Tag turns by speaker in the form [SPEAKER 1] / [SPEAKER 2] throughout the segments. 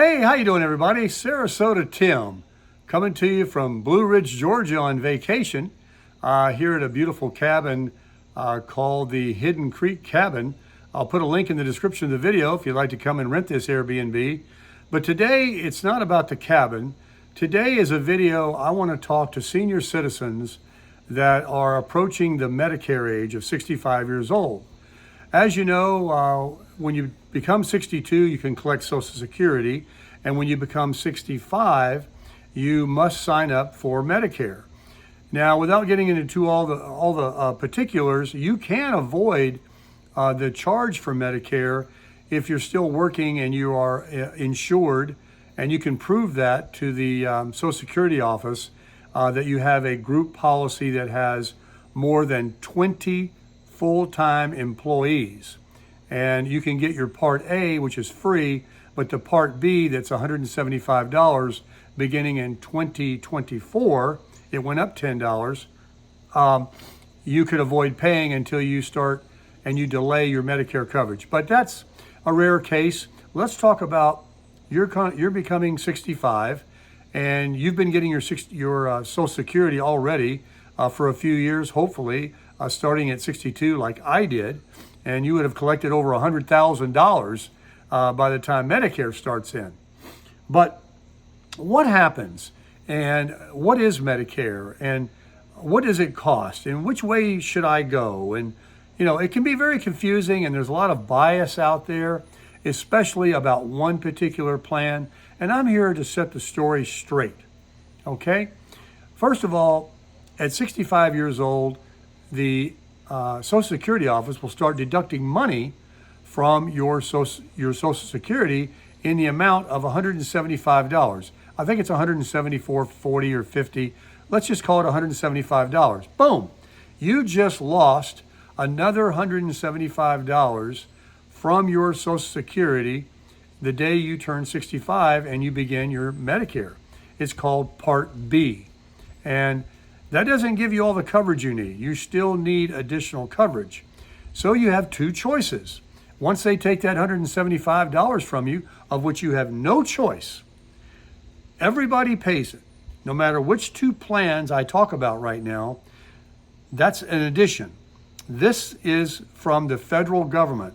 [SPEAKER 1] Hey, how you doing, everybody? Sarasota Tim, coming to you from Blue Ridge, Georgia on vacation, here at a beautiful cabin called the Hidden Creek Cabin. I'll put a link in the description of the video if you'd like to come and rent this Airbnb. But today, it's not about the cabin. Today is a video I want to talk to senior citizens that are approaching the Medicare age of 65 years old. As you know, when you become 62, you can collect Social Security, and when you become 65, you must sign up for Medicare. Now, without getting into all the particulars, you can avoid the charge for Medicare if you're still working and you are insured, and you can prove that to the Social Security office that you have a group policy that has more than 20 full-time employees. And you can get your Part A, which is free, but the Part B, that's $175, beginning in 2024, it went up $10, you could avoid paying until you start and you delay your Medicare coverage. But that's a rare case. Let's talk about you're becoming 65, and you've been getting your Social Security already for a few years, hopefully, starting at 62 like I did, and you would have collected over $100,000 by the time Medicare starts in. But what happens, and what is Medicare, and what does it cost, and which way should I go? And you know, it can be very confusing, and there's a lot of bias out there, especially about one particular plan, and I'm here to set the story straight, okay? First of all, at 65 years old, the Social Security office will start deducting money from your Social Security in the amount of $175. I think it's $174.40 or $174.50. Let's just call it $175. Boom! You just lost another $175 from your Social Security the day you turn 65 and you begin your Medicare. It's called Part B. And that doesn't give you all the coverage you need. You still need additional coverage. So you have two choices. Once they take that $175 from you, of which you have no choice, everybody pays it. No matter which two plans I talk about right now, that's an addition. This is from the federal government,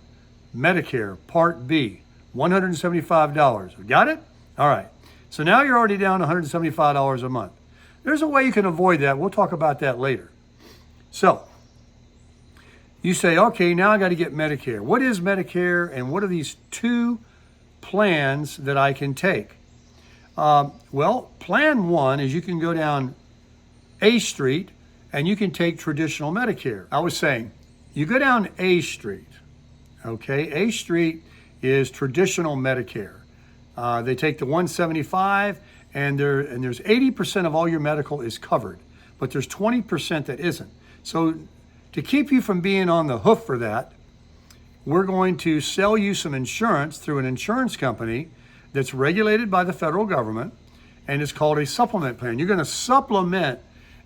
[SPEAKER 1] Medicare Part B, $175. Got it? All right. So now you're already down $175 a month. There's a way you can avoid that. We'll talk about that later. So you say, okay, now I got to get Medicare. What is Medicare, and what are these two plans that I can take? Well, plan one is you can go down A Street and you can take traditional Medicare. I was saying, you go down A Street, okay? A Street is traditional Medicare. They take the $175, and there's 80% of all your medical is covered, but there's 20% that isn't. So to keep you from being on the hoof for that, we're going to sell you some insurance through an insurance company that's regulated by the federal government, and it's called a supplement plan. You're going to supplement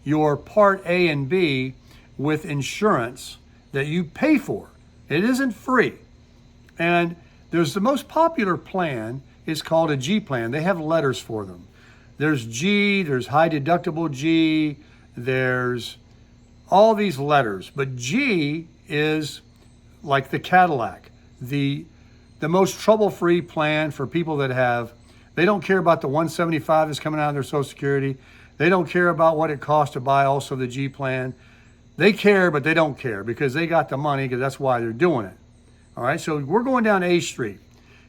[SPEAKER 1] your Part A and B with insurance that you pay for. It isn't free. And there's the most popular plan is called a G plan. They have letters for them. There's G, there's high deductible G, there's all these letters. But G is like the Cadillac, the most trouble-free plan for people that they don't care about the $175 that's coming out of their Social Security. They don't care about what it costs to buy also the G plan. They care, but they don't care because they got the money, because that's why they're doing it. All right, so we're going down A Street.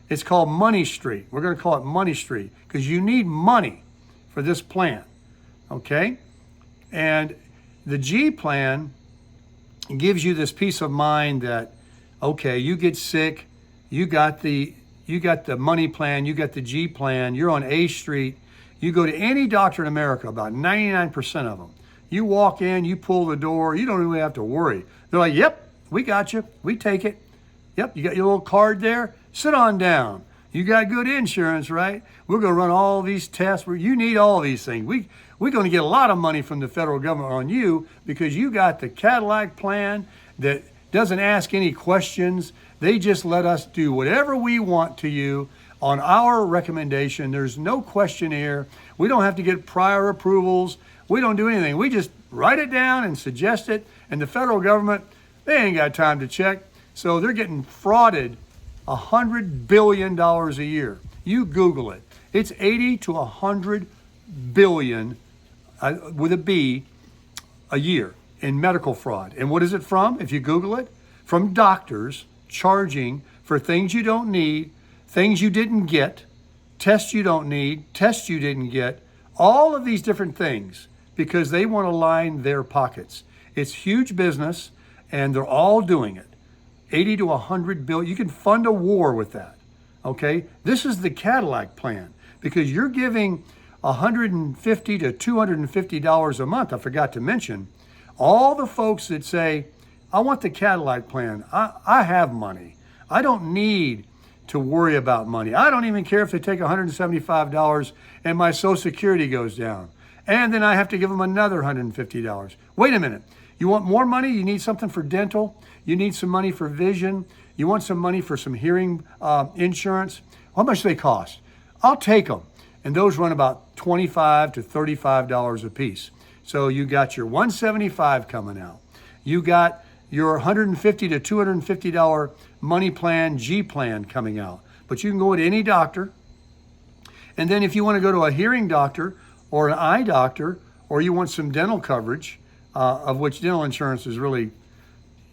[SPEAKER 1] It's called Money Street. We're going to call it Money Street because you need money for this plan, okay? And the G plan gives you this peace of mind that, okay, you get sick, you got the money plan, you got the G plan, you're on A Street, you go to any doctor in America, about 99% of them. You walk in, you pull the door, you don't really have to worry. They're like, yep, we got you, we take it. Yep, you got your little card there, sit on down. You got good insurance, right? We're going to run all these tests. You need all these things. We're going to get a lot of money from the federal government on you because you got the Cadillac plan that doesn't ask any questions. They just let us do whatever we want to you on our recommendation. There's no questionnaire. We don't have to get prior approvals. We don't do anything. We just write it down and suggest it. And the federal government, they ain't got time to check. So they're getting frauded $100 billion a year. You Google it. It's 80 to 100 billion with a B a year in medical fraud. And what is it from? If you Google it, from doctors charging for things you don't need, things you didn't get, tests you don't need, tests you didn't get, all of these different things because they want to line their pockets. It's huge business and they're all doing it. 80 to 100 billion. You can fund a war with that. Okay? This is the Cadillac plan because you're giving $150 to $250 a month. I forgot to mention all the folks that say, I want the Cadillac plan. I have money. I don't need to worry about money. I don't even care if they take $175 and my Social Security goes down. And then I have to give them another $150. Wait a minute. You want more money? You need something for dental? You need some money for vision? You want some money for some hearing insurance? How much do they cost? I'll take them. And those run about $25 to $35 a piece. So you got your $175 coming out. You got your $150 to $250 money plan, G plan coming out. But you can go to any doctor. And then if you want to go to a hearing doctor or an eye doctor, or you want some dental coverage, of which dental insurance is really,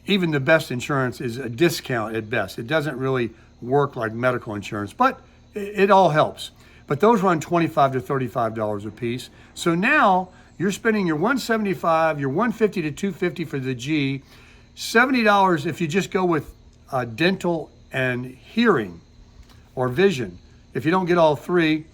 [SPEAKER 1] even the best insurance is a discount at best. It doesn't really work like medical insurance, but it all helps. But those run $25 to $35 a piece. So now you're spending your $175, your $150 to $250 for the G, $70 if you just go with dental and hearing or vision. If you don't get all three,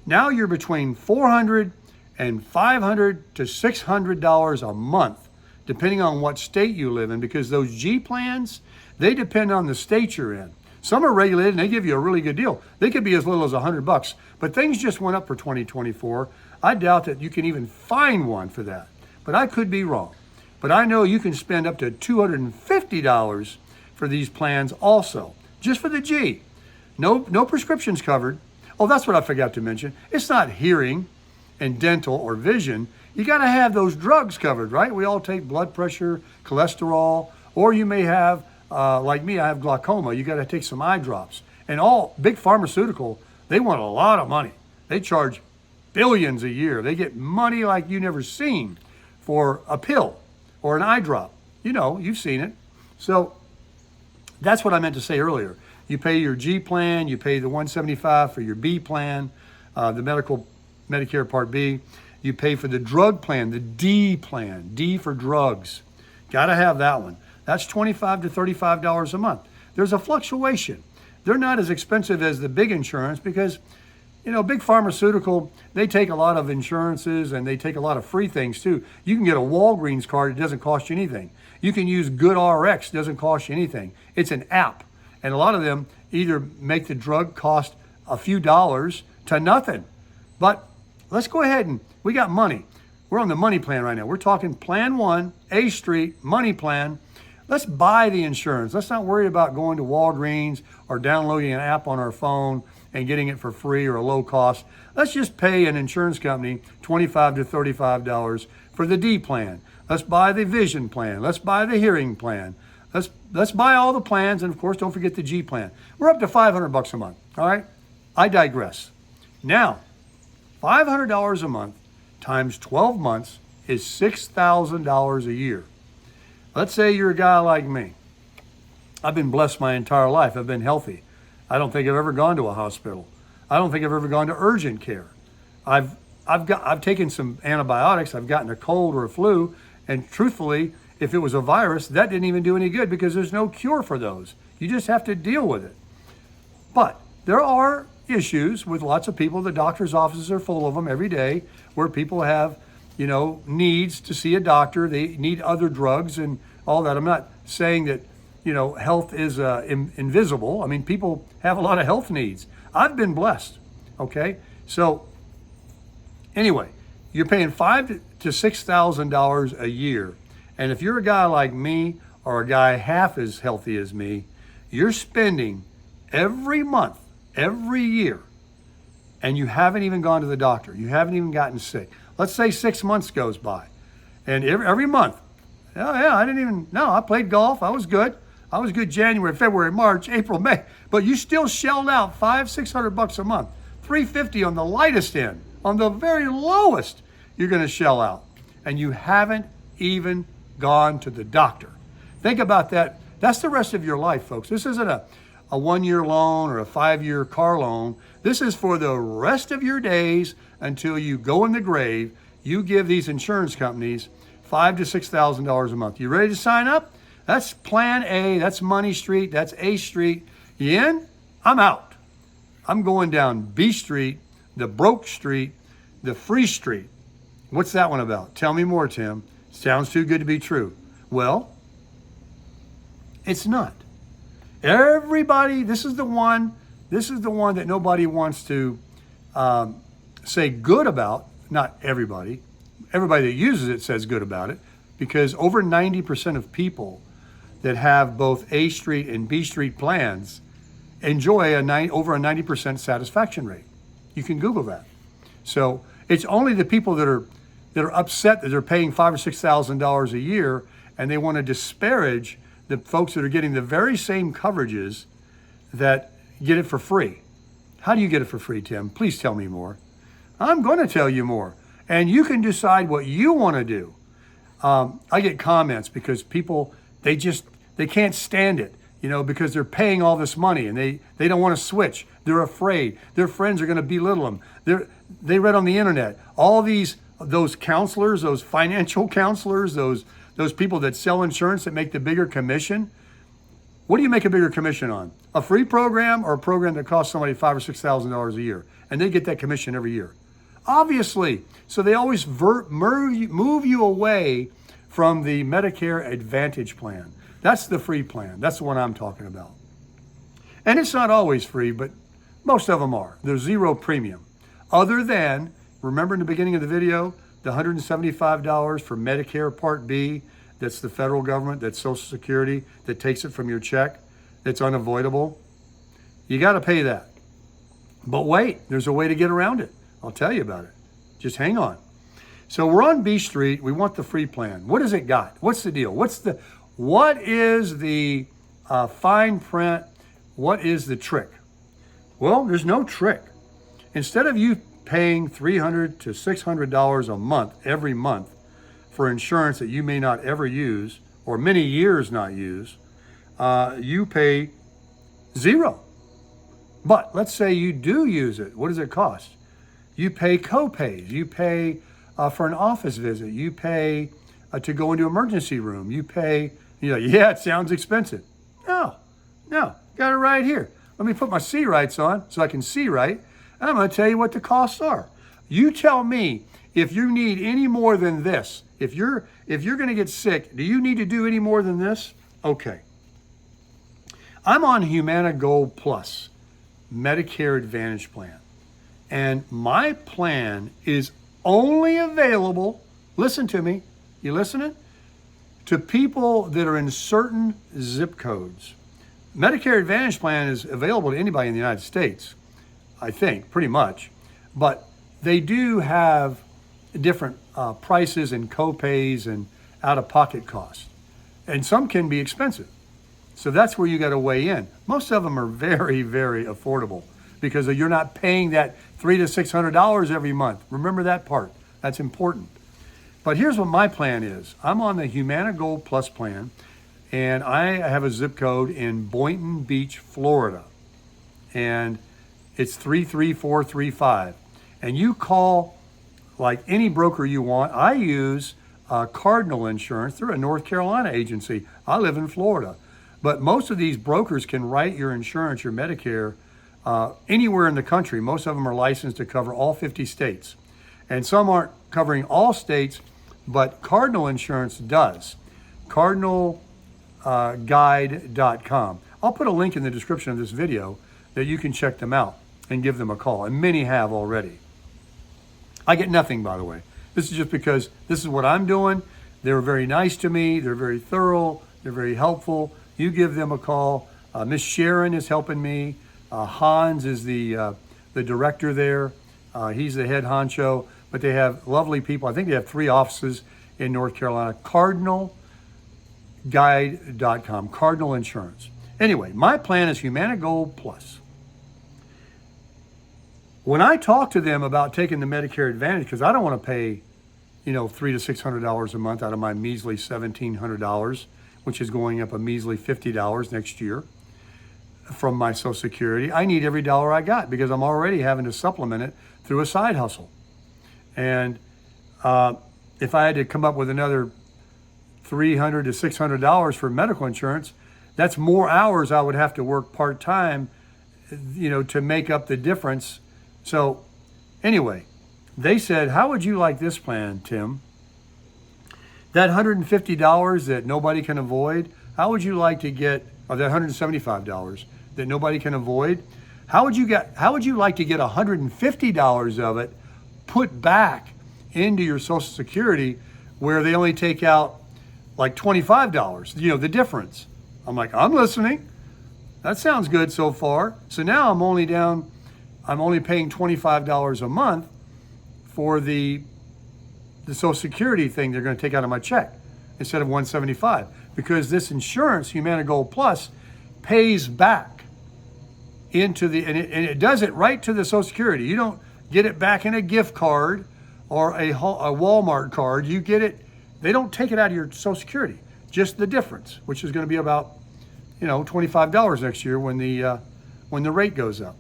[SPEAKER 1] now you're between $400 and $500 to $600 a month, depending on what state you live in, because those G plans, they depend on the state you're in. Some are regulated and they give you a really good deal. They could be as little as $100, but things just went up for 2024. I doubt that you can even find one for that, but I could be wrong. But I know you can spend up to $250 for these plans also, just for the G. No prescriptions covered. Oh, that's what I forgot to mention. It's not hearing and dental or vision. You got to have those drugs covered, right? We all take blood pressure, cholesterol, or you may have, like me, I have glaucoma. You got to take some eye drops. And all big pharmaceutical, they want a lot of money. They charge billions a year. They get money like you never seen for a pill or an eye drop. You know, you've seen it. So that's what I meant to say earlier. You pay your G plan, you pay the $175 for your B plan, the Medicare Part B. You pay for the drug plan, the D plan, D for drugs. Got to have that one. That's $25 to $35 a month. There's a fluctuation. They're not as expensive as the big insurance because, you know, big pharmaceutical, they take a lot of insurances and they take a lot of free things too. You can get a Walgreens card, it doesn't cost you anything. You can use GoodRx, doesn't cost you anything. It's an app. And a lot of them either make the drug cost a few dollars to nothing. But let's go ahead and, we got money. We're on the money plan right now. We're talking plan 1, A Street, money plan. Let's buy the insurance. Let's not worry about going to Walgreens or downloading an app on our phone and getting it for free or a low cost. Let's just pay an insurance company $25 to $35 for the D plan. Let's buy the vision plan. Let's buy the hearing plan. Let's buy all the plans, and of course, don't forget the G plan. We're up to $500 a month, all right? I digress. Now, $500 a month times 12 months is $6,000 a year. Let's say you're a guy like me. I've been blessed my entire life. I've been healthy. I don't think I've ever gone to a hospital. I don't think I've ever gone to urgent care. I've taken some antibiotics. I've gotten a cold or a flu, and truthfully, if it was a virus, that didn't even do any good because there's no cure for those. You just have to deal with it. But there are issues with lots of people. The doctor's offices are full of them every day where people have, you know, needs to see a doctor. They need other drugs and all that. I'm not saying that, you know, health is invisible. I mean, people have a lot of health needs. I've been blessed, okay? So anyway, you're paying $5,000 to $6,000 a year. And if you're a guy like me or a guy half as healthy as me, you're spending every month every year, and you haven't even gone to the doctor, you haven't even gotten sick. Let's say 6 months goes by, and every month, oh yeah, I played golf, I was good. I was good January, February, March, April, May, but you still shelled out $500-600 a month, $350 on the lightest end, on the very lowest you're going to shell out, and you haven't even gone to the doctor. Think about that. That's the rest of your life, folks. This isn't a 1-year loan or a 5-year car loan. This is for the rest of your days until you go in the grave. You give these insurance companies $5,000 to $6,000 a month. You ready to sign up? That's Plan A. That's Money Street. That's A Street. You in? I'm out. I'm going down B Street, the broke street, the free street. What's that one about? Tell me more, Tim. Sounds too good to be true. Well, it's not. Everybody, this is the one that nobody wants to say good about. Not everybody. Everybody that uses it says good about it, because over 90% of people that have both A Street and B Street plans enjoy over a 90% satisfaction rate. You can Google that. So it's only the people that are upset that they're paying $5,000 or $6,000 a year, and they want to disparage the folks that are getting the very same coverages that get it for free. How do you get it for free, Tim? Please tell me more. I'm going to tell you more, and you can decide what you want to do. I get comments because people, they can't stand it, because they're paying all this money and they don't want to switch. They're afraid. Their friends are going to belittle them. They read on the internet, all those counselors, those financial counselors, those people that sell insurance that make the bigger commission. What do you make a bigger commission on? A free program or a program that costs somebody $5,000 or $6,000 a year? And they get that commission every year. Obviously. So they always move you away from the Medicare Advantage plan. That's the free plan. That's the one I'm talking about. And it's not always free, but most of them are. They're zero premium. Other than, remember in the beginning of the video, the $175 for Medicare Part B, that's the federal government, that's Social Security, that takes it from your check, that's unavoidable. You got to pay that. But wait, there's a way to get around it. I'll tell you about it. Just hang on. So we're on B Street. We want the free plan. What has it got? What's the deal? What is the fine print? What is the trick? Well, there's no trick. Instead of you paying $300 to $600 a month every month for insurance that you may not ever use or many years not use, you pay zero. But let's say you do use it. What does it cost? You pay co-pays. You pay for an office visit. You pay to go into emergency room. You pay, yeah, it sounds expensive. No, got it right here. Let me put my see rights on so I can see right. And I'm going to tell you what the costs are. You tell me if you need any more than this. If you're going to get sick, do you need to do any more than this? Okay. I'm on Humana Gold Plus, Medicare Advantage plan. And my plan is only available, listen to me, you listening? To people that are in certain zip codes. Medicare Advantage plan is available to anybody in the United States, I think, pretty much. But they do have different prices and co-pays and out-of-pocket costs. And some can be expensive. So that's where you got to weigh in. Most of them are very, very affordable because you're not paying that $300 to $600 every month. Remember that part. That's important. But here's what my plan is. I'm on the Humana Gold Plus plan, and I have a zip code in Boynton Beach, Florida. And it's 33435. And you call like any broker you want. I use Cardinal Insurance. They're a North Carolina agency. I live in Florida. But most of these brokers can write your insurance, your Medicare, anywhere in the country. Most of them are licensed to cover all 50 states. And some aren't covering all states, but Cardinal Insurance does. CardinalGuide.com. I'll put a link in the description of this video that you can check them out and give them a call. And many have already. I get nothing, by the way. This is just because this is what I'm doing. They're very nice to me. They're very thorough. They're very helpful. You give them a call. Miss Sharon is helping me. Hans is the director there. He's the head honcho, but they have lovely people. I think they have 3 offices in North Carolina. CardinalGuide.com, Cardinal Insurance. Anyway, my plan is Humana Gold Plus. When I talk to them about taking the Medicare Advantage, because I don't want to pay, $300 to $600 a month out of my measly $1,700, which is going up a measly $50 next year from my Social Security. I need every dollar I got because I'm already having to supplement it through a side hustle. And if I had to come up with another $300 to $600 for medical insurance, that's more hours I would have to work part-time, to make up the difference. So anyway, they said, how would you like this plan, Tim? That $150 that nobody can avoid, how would you like to get, or that $175 that nobody can avoid, how would you like to get $150 of it put back into your Social Security where they only take out like $25, the difference? I'm like, I'm listening. That sounds good so far. So now I'm only paying $25 a month for the Social Security thing they're going to take out of my check instead of $175, because this insurance, Humana Gold Plus, pays back into and it does it right to the Social Security. You don't get it back in a gift card or a Walmart card. You get it, they don't take it out of your Social Security, just the difference, which is going to be about, $25 next year when the rate goes up.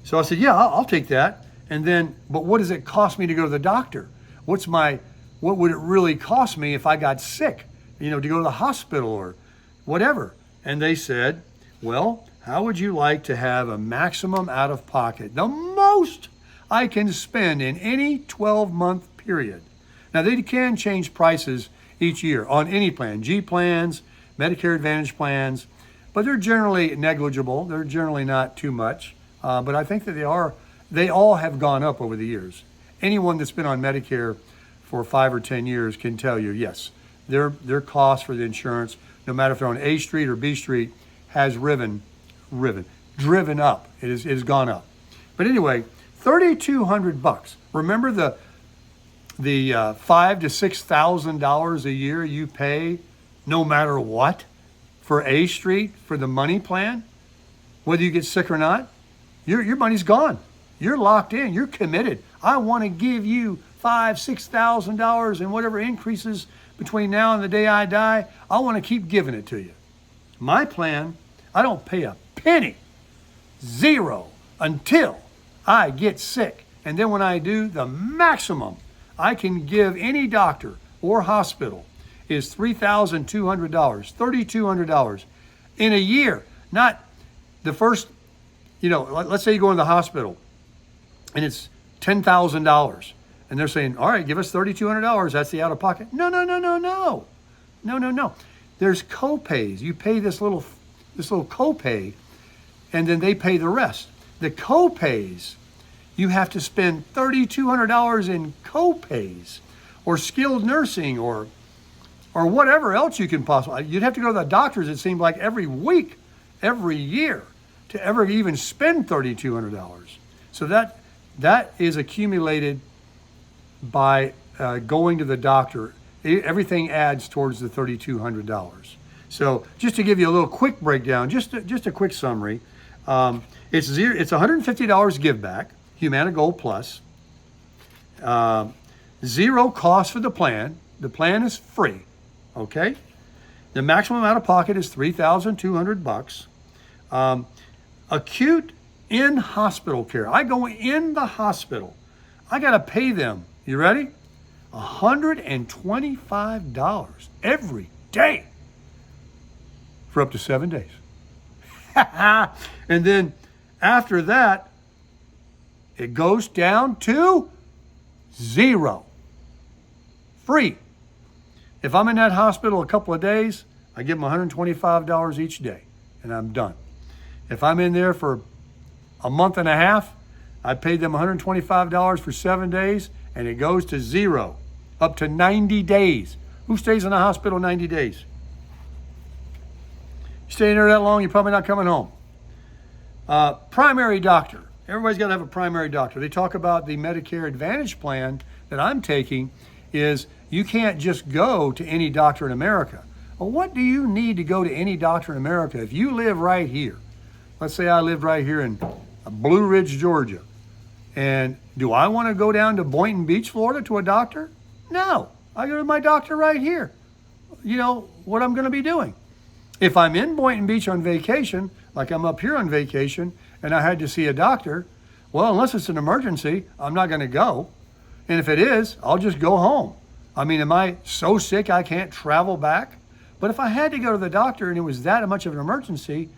[SPEAKER 1] So I said, yeah, I'll take that. And then, but what does it cost me to go to the doctor? What would it really cost me if I got sick, to go to the hospital or whatever? And they said, well, how would you like to have a maximum out of pocket, the most I can spend in any 12-month period? Now, they can change prices each year on any plan, G plans, Medicare Advantage plans, but they're generally negligible. They're generally not too much, but I think that they all have gone up over the years. Anyone that's been on Medicare for 5 or 10 years can tell you, yes, their cost for the insurance, no matter if they're on A Street or B Street, has driven up. It has gone up. But anyway, $3,200. Remember the $5,000 to $6,000 a year you pay, no matter what, for A Street for the money plan, whether you get sick or not. Your money's gone. You're locked in. You're committed. I want to give you $5,000, $6,000 and whatever increases between now and the day I die. I want to keep giving it to you. My plan, I don't pay a penny, zero, until I get sick. And then when I do, the maximum I can give any doctor or hospital is $3,200, $3,200 in a year. Not the first, let's say you go into the hospital and it's $10,000 and they're saying, all right, give us $3,200. That's the out of pocket. No. There's co-pays. You pay this little co-pay and then they pay the rest. The co-pays, you have to spend $3,200 in co-pays or skilled nursing or whatever else you can possibly. You'd have to go to the doctors, it seemed like, every week, every year to ever even spend $3,200. So that is accumulated by going to the doctor. Everything adds towards the $3,200. So just to give you a little quick breakdown, just a quick summary, it's $150 give back, Humana Gold Plus, zero cost for the plan. The plan is free, okay? The maximum out of pocket is $3,200. Acute in-hospital care. I go in the hospital. I got to pay them, you ready? $125 every day for up to 7 days. And then after that, it goes down to zero. Free. If I'm in that hospital a couple of days, I give them $125 each day, and I'm done. If I'm in there for a month and a half, I paid them $125 for 7 days, and it goes to zero, up to 90 days. Who stays in the hospital 90 days? You stay in there that long, you're probably not coming home. Primary doctor. Everybody's got to have a primary doctor. They talk about the Medicare Advantage plan that I'm taking is you can't just go to any doctor in America. Well, what do you need to go to any doctor in America if you live right here? Let's say I lived right here in Blue Ridge, Georgia. And do I want to go down to Boynton Beach, Florida to a doctor? No, I go to my doctor right here. You know what I'm going to be doing. If I'm in Boynton Beach on vacation, like I'm up here on vacation, and I had to see a doctor, well, unless it's an emergency, I'm not going to go. And if it is, I'll just go home. I mean, am I so sick I can't travel back? But if I had to go to the doctor and it was that much of an emergency,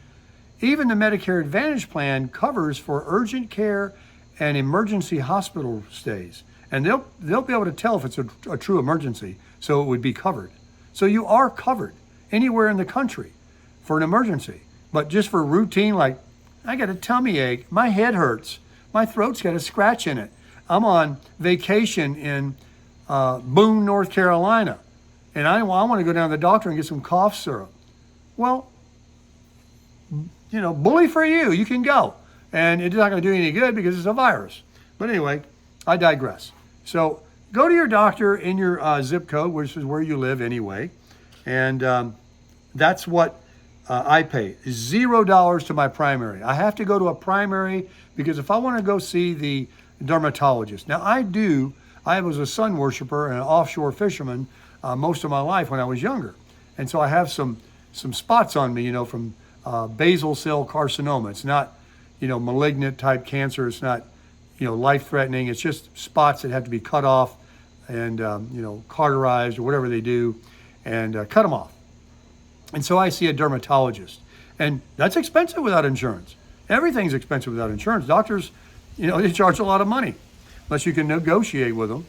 [SPEAKER 1] even the Medicare Advantage plan covers for urgent care and emergency hospital stays. And they'll be able to tell if it's a true emergency, so it would be covered. So you are covered anywhere in the country for an emergency. But just for routine, like I got a tummy ache, my head hurts, my throat's got a scratch in it. I'm on vacation in Boone, North Carolina, and I want to go down to the doctor and get some cough syrup. Well, you know, bully for you, you can go. And it's not going to do you any good because it's a virus. But anyway, I digress. So go to your doctor in your zip code, which is where you live anyway. And that's what I pay. $0 to my primary. I have to go to a primary because if I want to go see the dermatologist. Now I was a sun worshiper and an offshore fisherman most of my life when I was younger. And so I have some spots on me, you know, from basal cell carcinoma. It's not, you know, malignant type cancer. It's not, you know, life-threatening. It's just spots that have to be cut off and, you know, cauterized or whatever they do and cut them off. And so I see a dermatologist. And that's expensive without insurance. Everything's expensive without insurance. Doctors, you know, they charge a lot of money unless you can negotiate with them.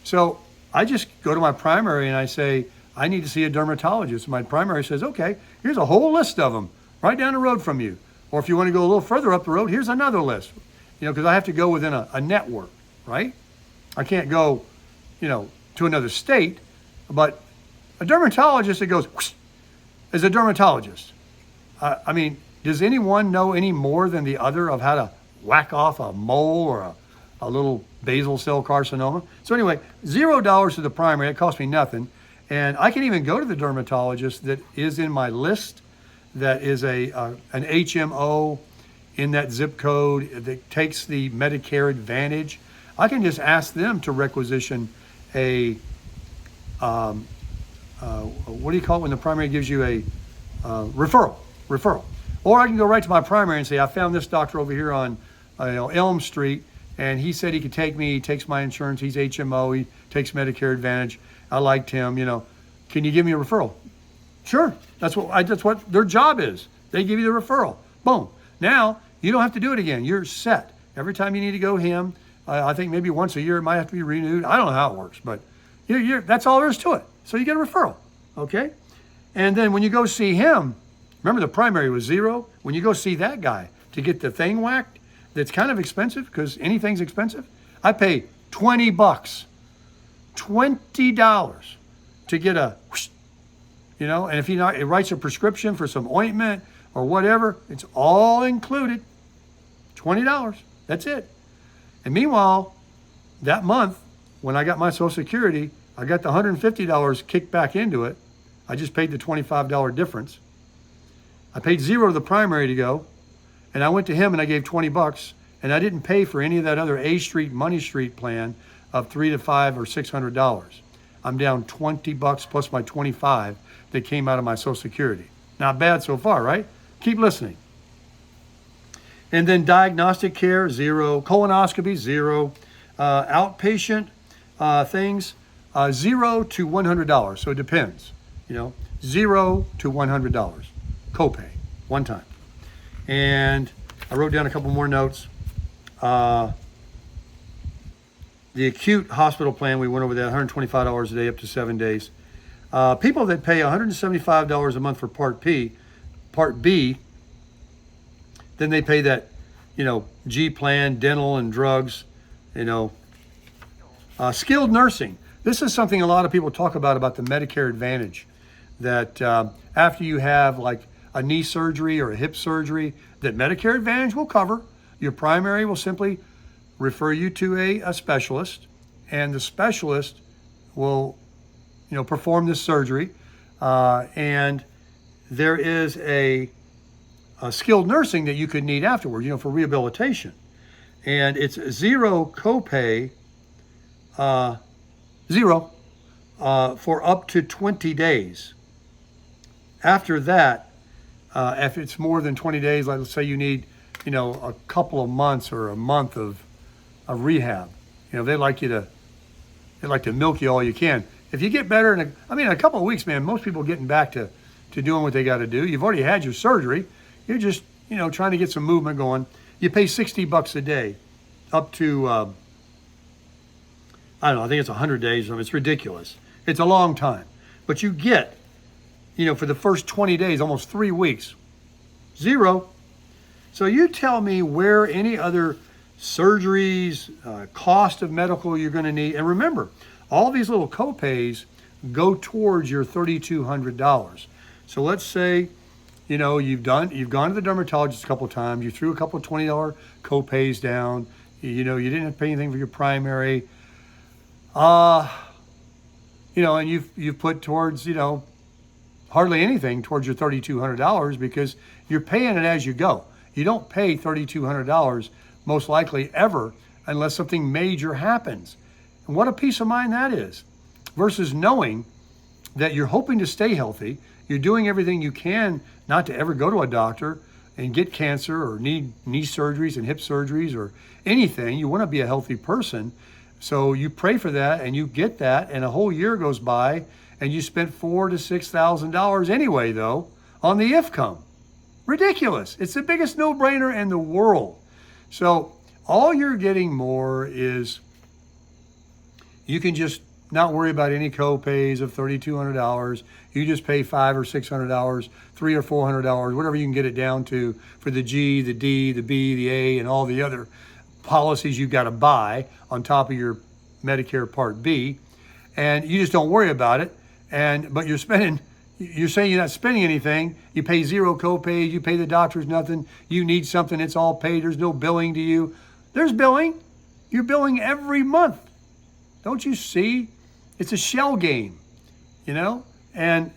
[SPEAKER 1] So I just go to my primary and I say, I need to see a dermatologist. My primary says, okay, here's a whole list of them right down the road from you. Or if you want to go a little further up the road, here's another list. You know, because I have to go within a network, right? I can't go, you know, to another state. But a dermatologist that goes, whoosh, is a dermatologist. I mean, does anyone know any more than the other of how to whack off a mole or a little basal cell carcinoma? So anyway, $0 to the primary. It costs me nothing. And I can even go to the dermatologist that is in my list, that is an HMO in that zip code that takes the Medicare Advantage. I can just ask them to requisition a, what do you call it when the primary gives you a referral? Or I can go right to my primary and say, I found this doctor over here on Elm Street, and he said he could take me. He takes my insurance. He's HMO. He takes Medicare Advantage. I liked him. You know, can you give me a referral? Sure. That's what their job is. They give you the referral. Boom. Now you don't have to do it again. You're set. Every time you need to go him, I think maybe once a year it might have to be renewed. I don't know how it works, but that's all there is to it. So you get a referral. Okay. And then when you go see him, remember the primary was $0. When you go see that guy to get the thing whacked, that's kind of expensive because anything's expensive. I pay $20, $20 to get a, whoosh, you know, and if he writes a prescription for some ointment or whatever, it's all included. $20. That's it. And meanwhile, that month, when I got my Social Security, I got the $150 kicked back into it. I just paid the $25 difference. I paid $0 to the primary to go, and I went to him and I gave $20, and I didn't pay for any of that other A Street, Money Street plan of $300 to $500 or $600. I'm down $20 plus my $25 that came out of my Social Security. Not bad so far, right? Keep listening. And then diagnostic care, $0. Colonoscopy, $0. Outpatient things, $0 to $100. So it depends, you know, $0 to $100 copay, one time. And I wrote down a couple more notes. The acute hospital plan, we went over that, $125 a day up to 7 days. People that pay $175 a month for Part B, then they pay that, you know, G plan, dental and drugs, you know. Skilled nursing. This is something a lot of people talk about the Medicare Advantage, that after you have like a knee surgery or a hip surgery that Medicare Advantage will cover, your primary will simply refer you to a specialist, and the specialist will, perform this surgery. And there is a skilled nursing that you could need afterward, for rehabilitation. And it's zero copay, for up to 20 days. After that, if it's more than 20 days, like let's say you need, a couple of months or a month of rehab, they'd like to milk you all you can. If you get better in a couple of weeks, man, most people are getting back to doing what they got to do. You've already had your surgery. You're just, trying to get some movement going. You pay $60 a day up to, I don't know, I think it's 100 days. It's ridiculous. It's a long time. But you get, for the first 20 days, almost 3 weeks, zero. So you tell me where any other surgeries, cost of medical you're going to need. And remember, all these little copays go towards your $3,200. So let's say, you've gone to the dermatologist a couple of times. You threw a couple of $20 copays down. You didn't have to pay anything for your primary. And you've put towards, hardly anything towards your $3,200 because you're paying it as you go. You don't pay $3,200 most likely ever unless something major happens. And what a peace of mind that is, versus knowing that you're hoping to stay healthy. You're doing everything you can not to ever go to a doctor and get cancer or need knee surgeries and hip surgeries or anything. You want to be a healthy person. So you pray for that and you get that, and a whole year goes by and you spent $4,000 to $6,000 anyway, though, on the IFCOM. Ridiculous. It's the biggest no-brainer in the world. So all you're getting more is you can just not worry about any co-pays of $3,200. You just pay $500 or $600, $300 or $400, whatever you can get it down to for the G, the D, the B, the A, and all the other policies you got to buy on top of your Medicare Part B, and you just don't worry about it. But you're saying you're not spending anything. You pay zero copays. You pay the doctors nothing. You need something, it's all paid. There's no billing to you. There's billing. You're billing every month. Don't you see? It's a shell game, And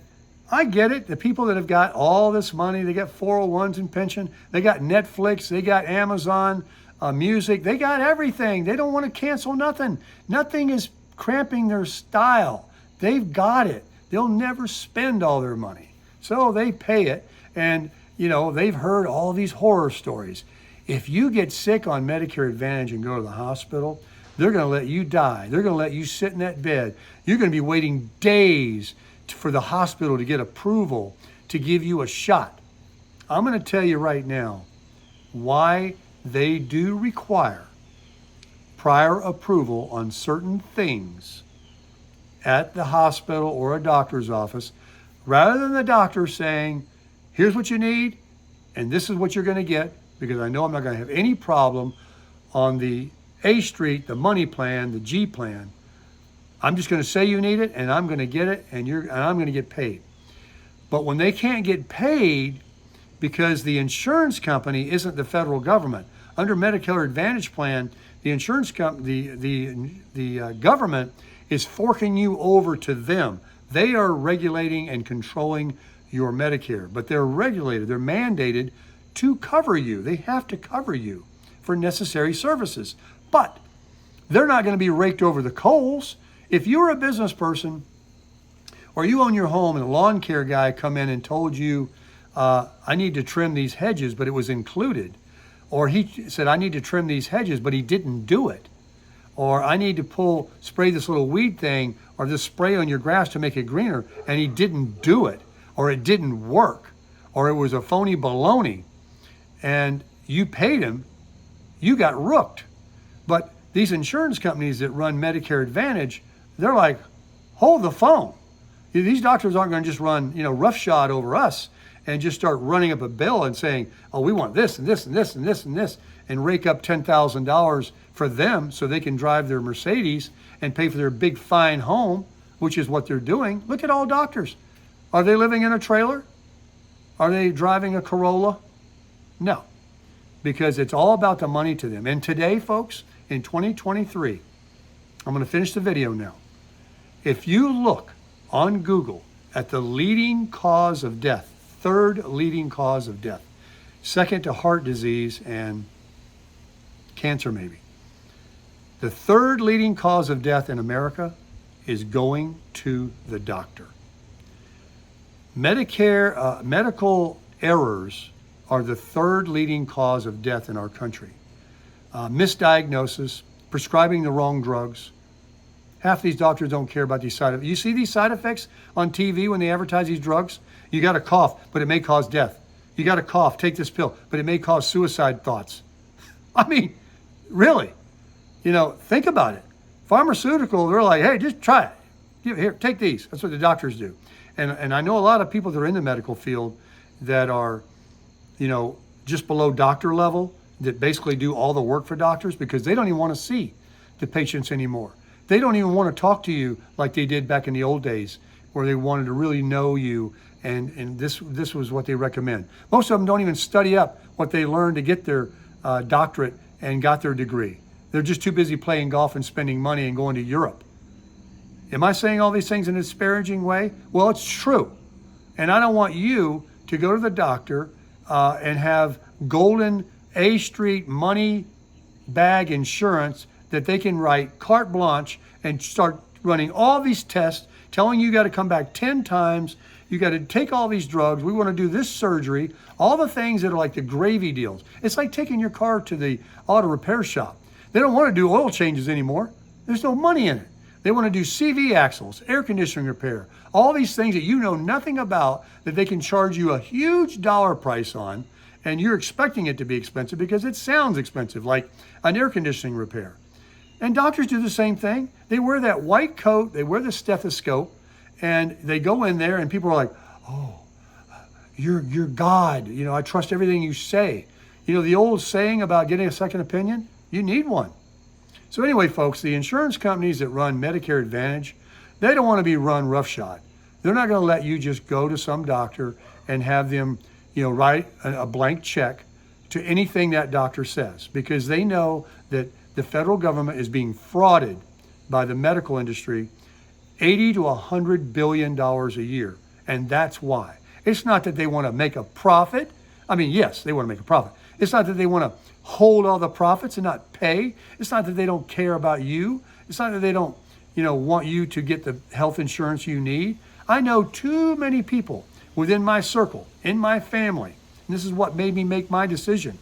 [SPEAKER 1] I get it. The people that have got all this money, they got 401s and pension, they got Netflix, they got Amazon Music, they got everything. They don't want to cancel nothing. Nothing is cramping their style. They've got it. They'll never spend all their money. So they pay it. And, they've heard all these horror stories. If you get sick on Medicare Advantage and go to the hospital, they're going to let you die. They're going to let you sit in that bed. You're going to be waiting days for the hospital to get approval to give you a shot. I'm going to tell you right now why they do require prior approval on certain things at the hospital or a doctor's office, rather than the doctor saying, here's what you need, and this is what you're going to get, because I know I'm not going to have any problem on the A Street, the money plan, the G plan. I'm just going to say you need it, and I'm going to get it, and I'm going to get paid. But when they can't get paid because the insurance company isn't the federal government, under Medicare Advantage plan, the insurance company, the government is forking you over to them. They are regulating and controlling your Medicare, but they're regulated, they're mandated to cover you. They have to cover you for necessary services. But they're not going to be raked over the coals. If you're a business person or you own your home and a lawn care guy come in and told you, I need to trim these hedges, but it was included. Or he said, I need to trim these hedges, but he didn't do it. Or I need to spray this little weed thing or this spray on your grass to make it greener, and he didn't do it. Or it didn't work. Or it was a phony baloney. And you paid him, you got rooked. But these insurance companies that run Medicare Advantage, they're like, hold the phone. These doctors aren't going to just run, roughshod over us and just start running up a bill and saying, oh, we want this and this and this and this and this, and rake up $10,000 for them so they can drive their Mercedes and pay for their big fine home, which is what they're doing. Look at all doctors. Are they living in a trailer? Are they driving a Corolla? No, because it's all about the money to them. And today, folks, in 2023, I'm going to finish the video now. If you look on Google at the leading cause of death, third leading cause of death, second to heart disease and cancer maybe. The third leading cause of death in America is going to the doctor. Medicare, medical errors are the third leading cause of death in our country. Misdiagnosis, prescribing the wrong drugs. Half these doctors don't care about these side effects. You see these side effects on TV when they advertise these drugs? You got a cough, but it may cause death. You got a cough, take this pill, but it may cause suicide thoughts. I mean, really, think about it. Pharmaceutical, they're like, hey, just try it. Here, take these. That's what the doctors do. And I know a lot of people that are in the medical field that are, just below doctor level, that basically do all the work for doctors because they don't even want to see the patients anymore. They don't even want to talk to you like they did back in the old days where they wanted to really know you, and this was what they recommend. Most of them don't even study up what they learned to get their doctorate and got their degree. They're just too busy playing golf and spending money and going to Europe. Am I saying all these things in a disparaging way? Well, it's true. And I don't want you to go to the doctor and have golden A Street money bag insurance that they can write carte blanche and start running all these tests, telling you got to come back 10 times, you got to take all these drugs, we want to do this surgery, all the things that are like the gravy deals. It's like taking your car to the auto repair shop. They don't want to do oil changes anymore. There's no money in it. They want to do CV axles, air conditioning repair, all these things that you know nothing about that they can charge you a huge dollar price on, and you're expecting it to be expensive because it sounds expensive, like an air conditioning repair. And doctors do the same thing. They wear that white coat, they wear the stethoscope, and they go in there and people are like, oh, you're God. I trust everything you say. The old saying about getting a second opinion, you need one. So anyway, folks, the insurance companies that run Medicare Advantage, they don't want to be run roughshod. They're not going to let you just go to some doctor and have them, write a blank check to anything that doctor says, because they know that the federal government is being frauded by the medical industry $80 to $100 billion a year. And that's why. It's not that they want to make a profit. I mean, yes, they want to make a profit. It's not that they want to hold all the profits and not pay. It's not that they don't care about you. It's not that they don't, want you to get the health insurance you need. I know too many people within my circle, in my family, and this is what made me make my decision.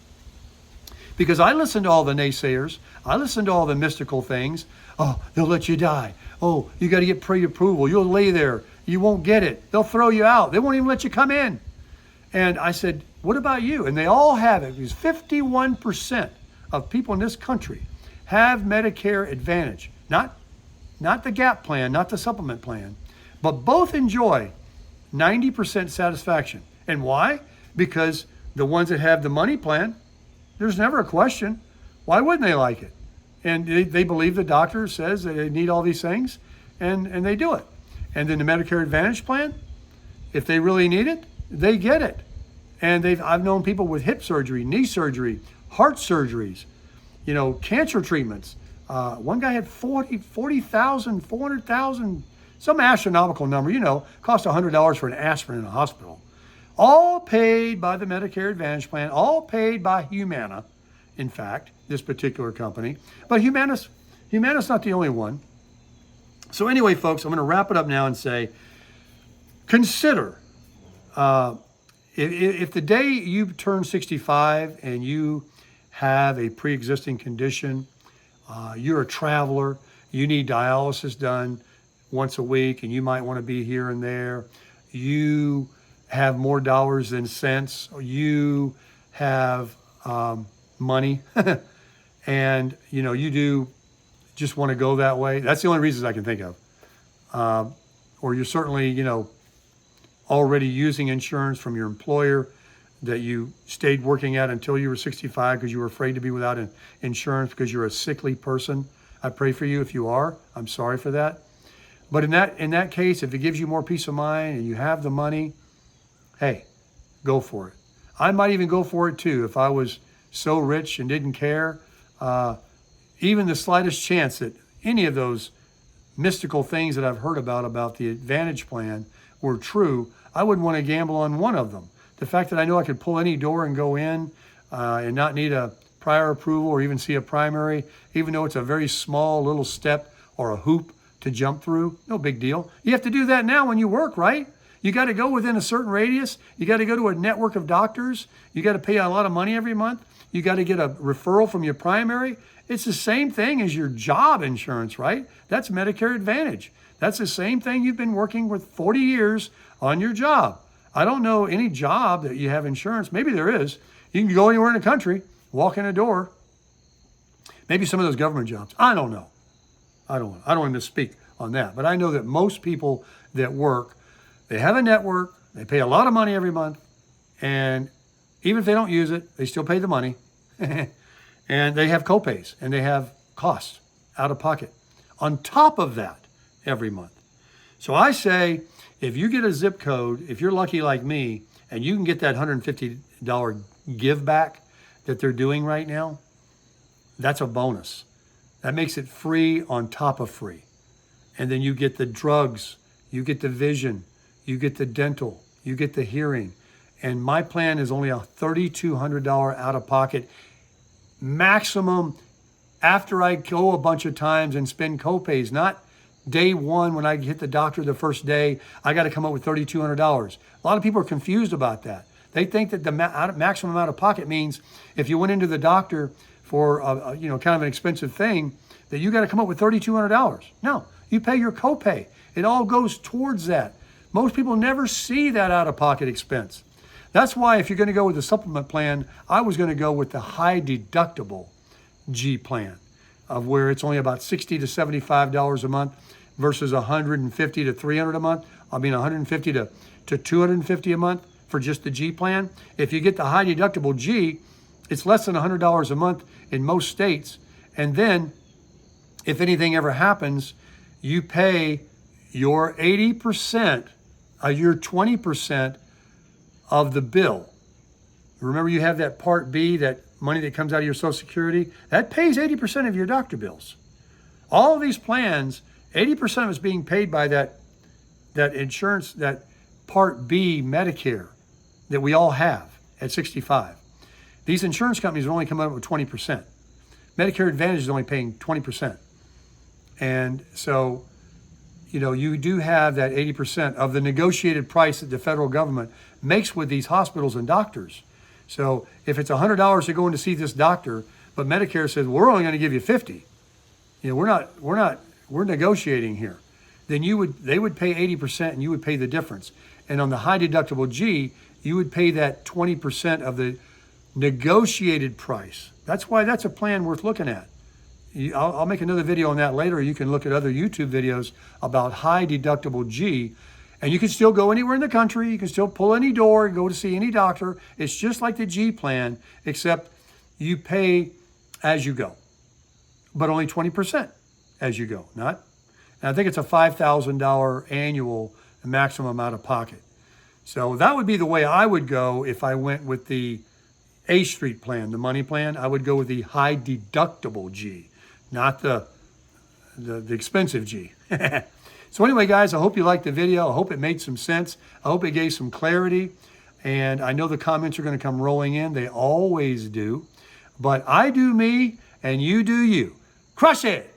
[SPEAKER 1] Because I listened to all the naysayers. I listened to all the mystical things. Oh, they'll let you die. Oh, you got to get pre-approval. You'll lay there. You won't get it. They'll throw you out. They won't even let you come in. And I said, what about you? And they all have it, because 51% of people in this country have Medicare Advantage. Not the GAP plan, not the supplement plan, but both enjoy 90% satisfaction. And why? Because the ones that have the money plan, there's never a question. Why wouldn't they like it? And they believe the doctor says that they need all these things, and they do it. And then the Medicare Advantage plan, if they really need it, they get it. And I've known people with hip surgery, knee surgery, heart surgeries, cancer treatments. One guy had 40,000, 400,000, some astronomical number, cost $100 for an aspirin in a hospital. All paid by the Medicare Advantage plan, all paid by Humana, in fact, this particular company. But Humana's not the only one. So anyway, folks, I'm going to wrap it up now and say, consider, if the day you turn 65 and you have a pre-existing condition, you're a traveler, you need dialysis done once a week, and you might want to be here and there, you have more dollars than cents, or you have money, and you do just want to go that way. That's the only reasons I can think of. Or you're certainly, already using insurance from your employer that you stayed working at until you were 65 because you were afraid to be without insurance because you're a sickly person. I pray for you if you are. I'm sorry for that. But in that case, if it gives you more peace of mind and you have the money, hey, go for it. I might even go for it too if I was so rich and didn't care. Even the slightest chance that any of those mystical things that I've heard about the Advantage plan were true, I wouldn't want to gamble on one of them. The fact that I know I could pull any door and go in and not need a prior approval or even see a primary, even though it's a very small little step or a hoop to jump through, no big deal. You have to do that now when you work, right? You got to go within a certain radius. You got to go to a network of doctors. You got to pay a lot of money every month. You got to get a referral from your primary. It's the same thing as your job insurance, right? That's Medicare Advantage. That's the same thing you've been working with 40 years on your job. I don't know any job that you have insurance. Maybe there is. You can go anywhere in the country, walk in a door. Maybe some of those government jobs. I don't know. I don't want to misspeak on that. But I know that most people that work, they have a network, they pay a lot of money every month, and even if they don't use it, they still pay the money. And they have copays and they have costs out of pocket on top of that every month. So I say, if you get a zip code, if you're lucky like me, and you can get that $150 give back that they're doing right now, that's a bonus. That makes it free on top of free. And then you get the drugs, you get the vision, you get the dental, you get the hearing. And my plan is only a $3,200 out of pocket maximum after I go a bunch of times and spend copays, not day one when I hit the doctor the first day, I got to come up with $3,200. A lot of people are confused about that. They think that the maximum out of pocket means if you went into the doctor for kind of an expensive thing, that you got to come up with $3,200. No, you pay your copay. It all goes towards that. Most people never see that out of pocket expense. That's why if you're going to go with the supplement plan, I was going to go with the high deductible G plan of where it's only about $60 to $75 a month versus $150 to $300 a month. I mean, $150 to $250 a month for just the G plan. If you get the high deductible G, it's less than $100 a month in most states. And then if anything ever happens, you pay your 80%, your 20% of the bill. Remember, you have that Part B, that money that comes out of your Social Security, that pays 80% of your doctor bills. All of these plans, 80% of it's being paid by that insurance, that Part B Medicare that we all have at 65. These insurance companies are only coming up with 20%. Medicare Advantage is only paying 20%. And so, you do have that 80% of the negotiated price that the federal government makes with these hospitals and doctors. So if it's $100 to go in to see this doctor, but Medicare says, we're only going to give you $50. We're negotiating here. Then they would pay 80% and you would pay the difference. And on the high deductible G, you would pay that 20% of the negotiated price. That's why that's a plan worth looking at. I'll make another video on that later. You can look at other YouTube videos about high deductible G, and you can still go anywhere in the country. You can still pull any door and go to see any doctor. It's just like the G plan, except you pay as you go, but only 20% as you go. And I think it's a $5,000 annual maximum out of pocket. So that would be the way I would go if I went with the A Street plan, the money plan. I would go with the high deductible G. Not the expensive G. So anyway, guys, I hope you liked the video. I hope it made some sense. I hope it gave some clarity. And I know the comments are going to come rolling in. They always do. But I do me and you do you. Crush it!